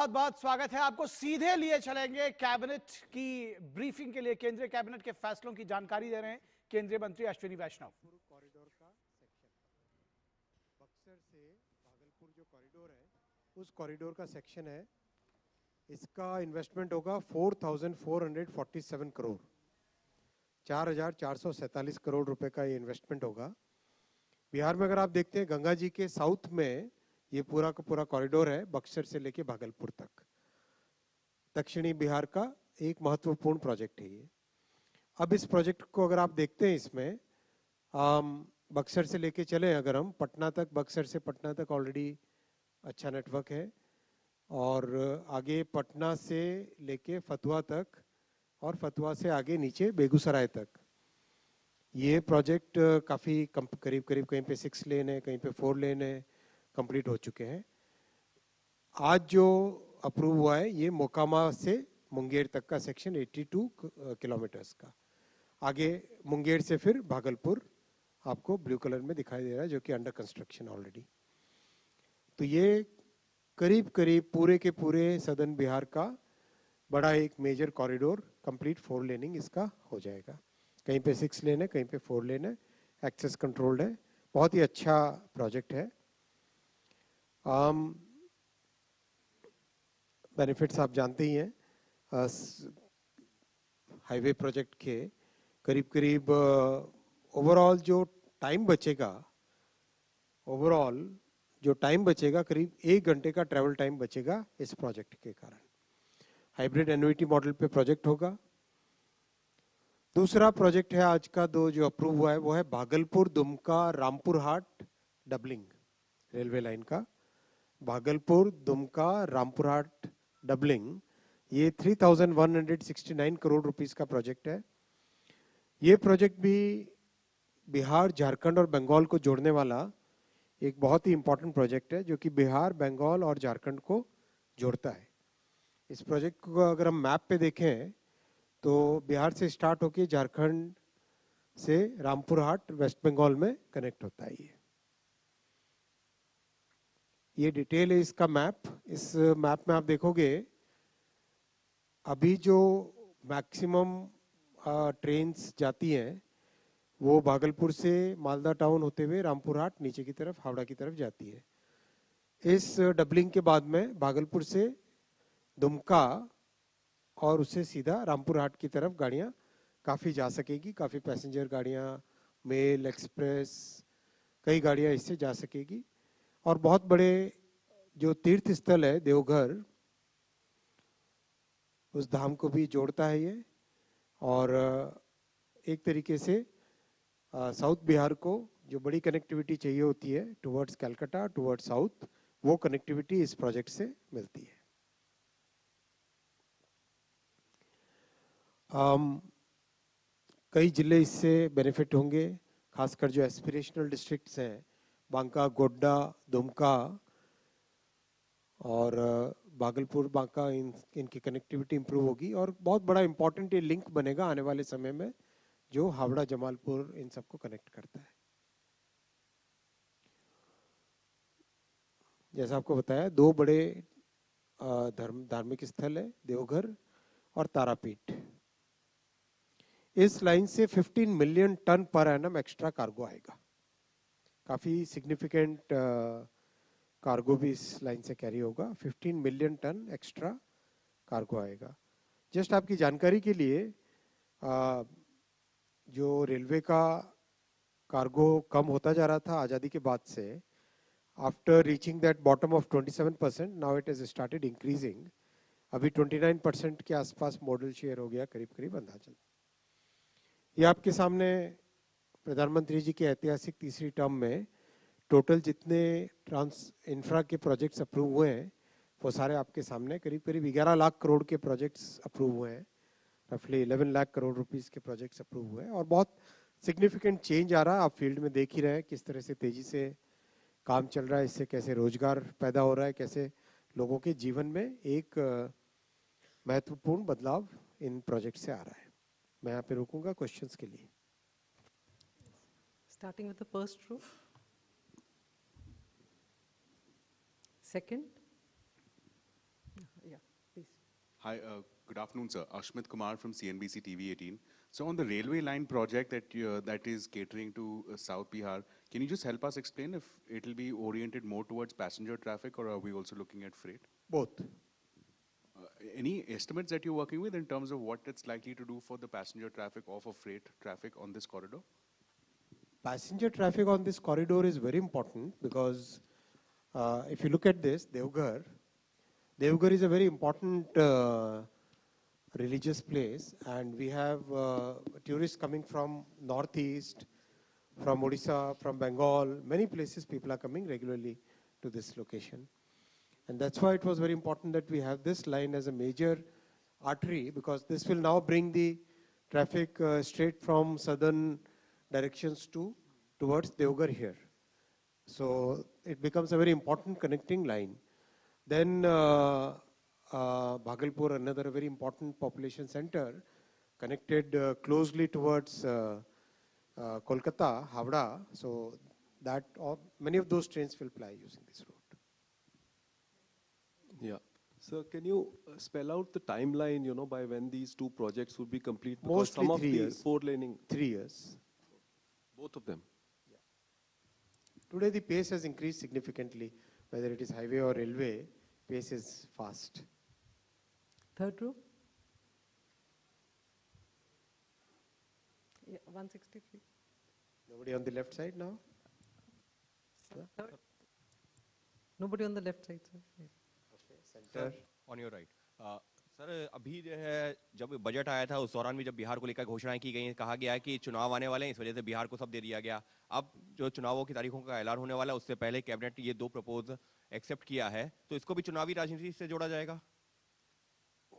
बहुत बहुत स्वागत है आपको। सीधे लिए चलेंगे कैबिनेट की ब्रीफिंग के लिए। केंद्रीय कैबिनेट के फैसलों की जानकारी दे रहे हैं केंद्रीय मंत्री अश्विनी वैष्णव। कॉरिडोर का सेक्शन बक्सर से भागलपुर जो कॉरिडोर है, उस कॉरिडोर का सेक्शन है। इसका इन्वेस्टमेंट होगा 4,447 करोड़, 4,447 करोड़ रुपए का ये इन्वेस्टमेंट होगा। बिहार में अगर आप देखते हैं, गंगा जी के साउथ में ये पूरा का पूरा कॉरिडोर है, बक्सर से लेके भागलपुर तक। दक्षिणी बिहार का एक महत्वपूर्ण प्रोजेक्ट है ये। अब इस प्रोजेक्ट को अगर आप देखते हैं, इसमें बक्सर से लेके चले अगर हम पटना तक, बक्सर से पटना तक ऑलरेडी अच्छा नेटवर्क है, और आगे पटना से लेके फतुहा तक, और फतुहा से आगे नीचे बेगूसराय तक। ये प्रोजेक्ट काफ़ी करीब करीब कहीं पे 6 लेन है, कहीं पे 4 लेन है, कंप्लीट हो चुके हैं। आज जो अप्रूव हुआ है ये मोकामा से मुंगेर तक का सेक्शन 82 किलोमीटर्स का। आगे मुंगेर से फिर भागलपुर आपको ब्लू कलर में दिखाई दे रहा है, जो कि अंडर कंस्ट्रक्शन ऑलरेडी। तो ये करीब करीब पूरे के पूरे सदर्न बिहार का बड़ा एक मेजर कॉरिडोर, कंप्लीट 4 लेनिंग इसका हो जाएगा। कहीं पे 6 लेन है, कहीं पे 4 लेन है, एक्सेस कंट्रोल्ड है। बहुत ही अच्छा प्रोजेक्ट है। बेनिफिट्स आप जानते ही हैं। हाईवे प्रोजेक्ट के करीब करीब ओवरऑल जो टाइम बचेगा करीब 1 घंटे का ट्रैवल टाइम बचेगा इस प्रोजेक्ट के कारण। हाइब्रिड एन्युइटी मॉडल पे प्रोजेक्ट होगा। दूसरा प्रोजेक्ट है आज का जो अप्रूव हुआ है, वो है भागलपुर दुमका रामपुर हाट डबलिंग रेलवे लाइन का। भागलपुर दुमका रामपुर हाट डबलिंग, ये 3,169 करोड़ रुपीस का प्रोजेक्ट है। ये प्रोजेक्ट भी बिहार, झारखंड और बंगाल को जोड़ने वाला एक बहुत ही इंपॉर्टेंट प्रोजेक्ट है, जो कि बिहार, बंगाल और झारखंड को जोड़ता है। इस प्रोजेक्ट को अगर हम मैप पे देखें तो बिहार से स्टार्ट होकर झारखंड से रामपुर हाट वेस्ट बंगाल में कनेक्ट होता है। ये डिटेल है इसका मैप। इस मैप में आप देखोगे अभी जो मैक्सिमम ट्रेन्स जाती हैं वो भागलपुर से मालदा टाउन होते हुए रामपुर हाट नीचे की तरफ हावड़ा की तरफ जाती है। इस डबलिंग के बाद में भागलपुर से दुमका और उससे सीधा रामपुर हाट की तरफ गाड़ियाँ काफ़ी जा सकेगी। काफ़ी पैसेंजर गाड़ियाँ, मेल, एक्सप्रेस, कई गाड़ियाँ इससे जा सकेगी। और बहुत बड़े जो तीर्थ स्थल है देवघर, उस धाम को भी जोड़ता है ये। और एक तरीके से साउथ बिहार को जो बड़ी कनेक्टिविटी चाहिए होती है टुवर्ड्स कलकत्ता, टुवर्ड्स साउथ, वो कनेक्टिविटी इस प्रोजेक्ट से मिलती है। कई जिले इससे बेनिफिट होंगे, खासकर जो एस्पिरेशनल डिस्ट्रिक्ट्स हैं, बांका, गोड्डा, दुमका और भागलपुर, बांका, इनकी कनेक्टिविटी इंप्रूव होगी। और बहुत बड़ा इंपॉर्टेंट ये लिंक बनेगा आने वाले समय में, जो हावड़ा, जमालपुर, इन सबको कनेक्ट करता है। जैसा आपको बताया, 2 बड़े धार्मिक स्थल है, देवघर और तारापीठ। इस लाइन से 15 million ton per annum extra cargo आएगा। काफी सिग्निफिकेंट कार्गो भी इस लाइन से कैरी होगा। 15 मिलियन टन एक्स्ट्रा कार्गो आएगा। जस्ट आपकी जानकारी के लिए, जो रेलवे का कार्गो कम होता जा रहा था आज़ादी के बाद से, after reaching that bottom of 27%, now it has started increasing. अभी 29% के आसपास मॉडल शेयर हो गया करीब करीब अंदाजन। ये आपके सामने प्रधानमंत्री जी के ऐतिहासिक तीसरी टर्म में टोटल जितने इंफ्रा के प्रोजेक्ट्स अप्रूव हुए हैं, वो सारे आपके सामने करीब करीब 11 लाख करोड़ के प्रोजेक्ट्स अप्रूव हुए हैं। रफली 11 लाख करोड़ रुपीस के प्रोजेक्ट्स अप्रूव हुए हैं। और बहुत सिग्निफिकेंट चेंज आ रहा है। आप फील्ड में देख ही रहे हैं किस तरह से तेजी से काम चल रहा है। इससे कैसे रोजगार पैदा हो रहा है, कैसे लोगों के जीवन में एक महत्वपूर्ण बदलाव इन प्रोजेक्ट से आ रहा है। मैं यहाँ पे रुकूंगा क्वेश्चंस के लिए। Starting with the first row. Second. Yeah, please. Hi, good afternoon, sir. Ashmit Kumar from CNBC TV 18. So on the railway line project that is catering to South Bihar, can you just help us explain if it will be oriented more towards passenger traffic, or are we also looking at freight? Both. Any estimates that you're working with in terms of what it's likely to do for the passenger traffic or for freight traffic on this corridor? Passenger traffic on this corridor is very important because if you look at this, Devghar is a very important religious place, and we have tourists coming from northeast, from Odisha, from Bengal, many places people are coming regularly to this location. And that's why it was very important that we have this line as a major artery, because this will now bring the traffic straight from southern directions towards Devghar here. So it becomes a very important connecting line. Then Bhagalpur, another very important population center, connected closely towards Kolkata, Havda. So that many of those trains will ply using this route. Yeah. So can you spell out the timeline, by when these two projects would be complete? Because Mostly some of 3 the years. four-laning, 3 years. both of them. Today the pace has increased significantly. Whether it is highway or railway, pace is fast. Third row. Yeah, 163. Nobody on the left side now? Third. Nobody on the left side, sir. Yes. Center. On your right sir, अभी जो है जब budget आया था उस दौरान भी जब बिहार को लेकर घोषणाएं की गई हैं, कहा गया है कि चुनाव आने वाले हैं, इस वजह से बिहार को सब दे दिया गया। अब जो चुनावों की तारीखों का ऐलान होने वाला है उससे पहले कैबिनेट ये दो प्रपोज एक्सेप्ट किया है, तो इसको भी चुनावी राजनीति से जोड़ा जाएगा?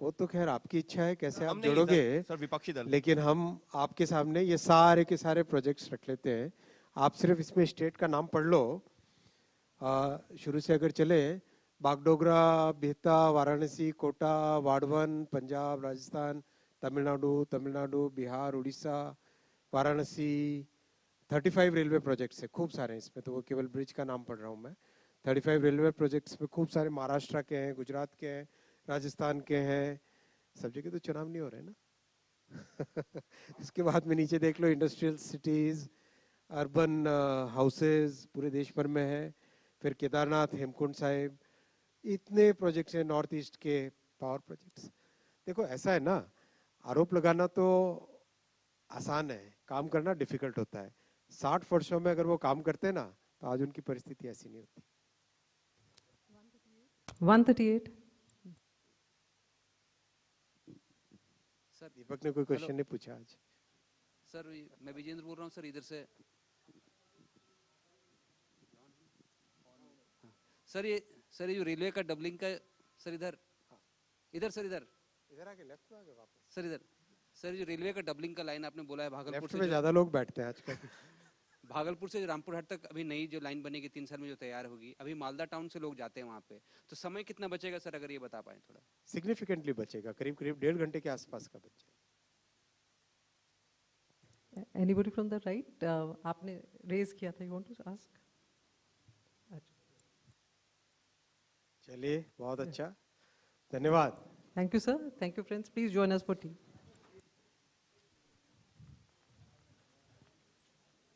वो तो खैर आपकी इच्छा है, कैसे आप हम नहीं, जोड़ोगे, सर विपक्षी दल। लेकिन हम आपके सामने ये सारे के सारे प्रोजेक्ट्स रख लेते हैं। आप सिर्फ इसमें स्टेट का नाम पढ़ लो। शुरू से अगर चले, बागडोगरा, बिहता, वाराणसी, कोटा, वाड़वन, पंजाब, राजस्थान, तमिलनाडु, बिहार, उड़ीसा, वाराणसी, 35 रेलवे प्रोजेक्ट्स है, खूब सारे हैं इसमें। तो वो केवल ब्रिज का नाम पढ़ रहा हूँ मैं। 35 रेलवे प्रोजेक्ट्स में खूब सारे महाराष्ट्र के हैं, गुजरात के हैं, राजस्थान के हैं। सब जगह तो चुनाव नहीं हो रहे ना। इसके बाद में नीचे देख लो, इंडस्ट्रियल सिटीज, अर्बन हाउसेज पूरे देश भर में है। फिर केदारनाथ, हेमकुंड साहिब, इतने प्रोजेक्ट्स हैं, नॉर्थ ईस्ट के पावर प्रोजेक्ट्स। देखो ऐसा है ना, आरोप लगाना तो आसान है, काम करना डिफिकल्ट होता है। 60 वर्षों में अगर वो काम करते ना, तो आज उनकी परिस्थिति ऐसी नहीं होती। 138. सर दीपक ने कोई क्वेश्चन नहीं पूछा आज। सर मैं विजेंद्र बोल रहा हूँ सर, इधर से। सर ये जो रेलवे का डबलिंग का, सर इधर सर इधर आके लेफ्ट में आगे वापस। सर जो रेलवे का डबलिंग का लाइन आपने बोला है भागलपुर लेफ्ट से, में ज्यादा लोग बैठते हैं आजकल। भागलपुर से रामपुर हाट तक अभी नई जो लाइन बनेगी 3 साल में जो तैयार होगी, अभी मालदा टाउन से लोग जाते हैं वहाँ पे, तो समय कितना बचेगा सर, अगर ये बता पाए थोड़ा? सिग्निफिकेंटली बचेगा, करीब 1.5 घंटे के आसपास का बच जाएगा। Anybody from the right? आपने रेज किया था, you want to ask? चलिए, बहुत अच्छा, धन्यवाद। Thank you, sir. Thank you, friends. Please join us for tea.